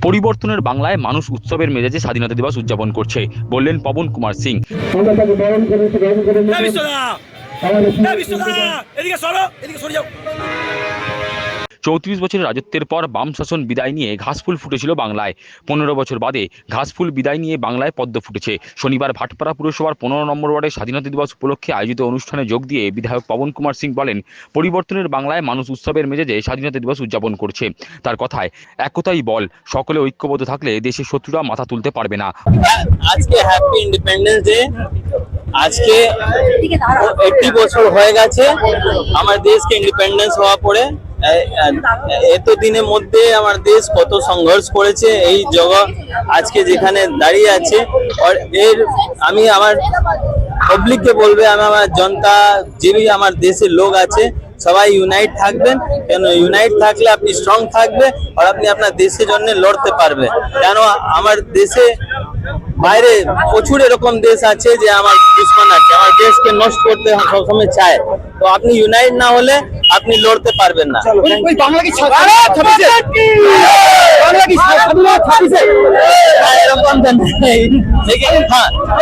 পরিবর্তনের বাংলায় মানুষ উৎসবের মেজাজে স্বাধীনতা দিবস উদযাপন করছে, বললেন পবন কুমার সিং। 34 বছরের রাজত্বের পর বাম শাসন বিদায় নিয়ে ঘাসফুল ফুটেছিল বাংলায়। 15 বছর বাদে ঘাসফুল বিদায় নিয়ে বাংলায় পদ্ম ফুটেছে। শনিবার ভাটপাড়া পুরসভার 15 নম্বর ওয়ার্ডে স্বাধীনতা দিবস উপলক্ষে আয়োজিত অনুষ্ঠানে যোগ দিয়ে বিধায়ক পবন কুমার সিং বলেন, পরিবর্তনের বাংলায় মানুষ উৎসবের মেজাজে স্বাধীনতা দিবস উদযাপন করছে। তার কথায়, একতাই বল, সকলে ঐক্যবদ্ধ থাকলে দেশের শত্রুরা মাথা তুলতে পারবে না। আজকে হ্যাপি ইন্ডিপেন্ডেন্স ডে। আজকে 80 বছর হয়ে গেছে আমার দেশকে ইন্ডিপেন্ডেন্স হওয়া পরে। এত দিনের মধ্যে আমার দেশ কত সংঘর্ষ করেছে, এই জগৎ আজকে যেখানে দাঁড়িয়ে আছে। আর এর আমি আমার পাবলিককে বলবে, আমি আমার জনতা যে আমার দেশের লোক আছে সবাই ইউনাইট থাকবেন। কেন ইউনাইট থাকলে আপনি স্ট্রং থাকবে আর আপনি আপনার দেশের জন্য লড়তে পারবে। কেন আমার দেশে বাইরে প্রচুর এরকম দেশ আছে যে আমার দুশ্মন আছে, আমার দেশকে নষ্ট করতে সবসময় চায়। তো আপনি ইউনাইট না হলে আপনি লড়তে পারবেন না। এরকম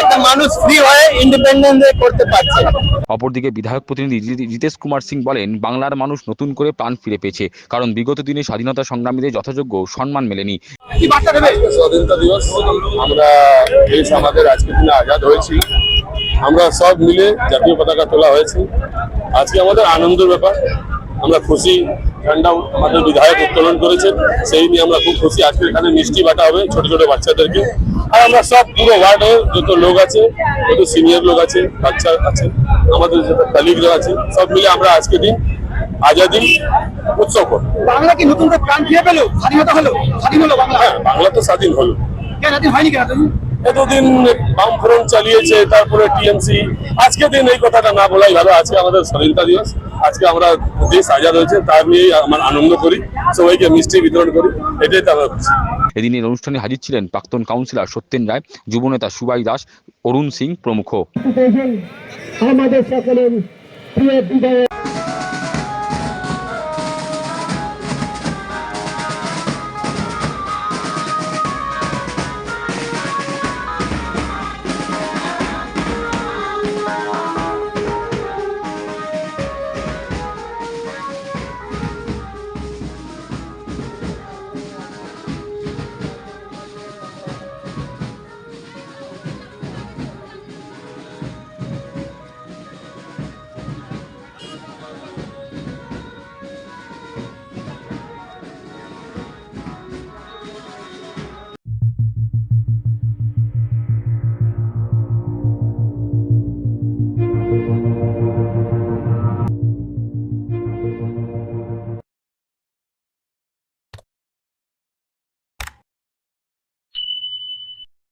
একটা মানুষ ফ্রি হয়ে ইন্ডিপেন্ডেন্স করতে পারছে। অপরদিকে বিধায়ক প্রতিনিধি জিতেশ কুমার সিং বলেন, বাংলার মানুষ নতুন করে প্রাণ ফিরে পেয়েছে, কারণ বিগত দিনে স্বাধীনতা সংগ্রামীদের যথাযোগ্য সম্মান মেলেনি। স্বাধীনতা দিবস আমরা দেশ আমাদের আজকের দিনে আজাদ হয়েছি, আমরা সব মিলে জাতীয় পতাকা তোলা হয়েছে। আজকে আমাদের আনন্দের ব্যাপার, আমরা খুশি। ঠান্ডা আমাদের বিধায়ক উত্তোলন করেছেন, সেই নিয়ে আমরা খুব খুশি। আজকে এখানে মিষ্টি বাটা হবে ছোট ছোট বাচ্চাদেরকে। আর আমরা সব পুরো ওয়ার্ডের যত লোক আছে, যত সিনিয়র লোক আছে, বাচ্চা আছে, আমাদের যত কলিগরা আছে, সব মিলে আমরা আজকে দিন আজাদি উৎসব করব। বাংলা কি নতুন করে প্রাণ ফিরে পেল? স্বাধীনতা হলো, স্বাধীন হলো বাংলা। হ্যাঁ, বাংলা তো স্বাধীন হলো। কেন এতদিন হয়নি? কেন এতদিন বামফ্রন্ট চালিয়েছে, তারপরে টিএমসি। আজকে দিন এই কথাটা না বলাই ভালো। আজকে আমাদের স্বাধীনতা দিবস, আজকে আমরা দেশ আজাদ হয়েছে, তার নিয়েই আমরা আনন্দ করি, সবাইকে মিষ্টি বিতরণ করি, এটাই তো আমরা খুশি। এদিনের অনুষ্ঠানে হাজির ছিলেন প্রাক্তন কাউন্সিলর সত্যেন রায়, যুবনেতা সুবাই দাস, অরুণ সিং প্রমুখ। আমাদের সকলের প্রিয় বিধায়ক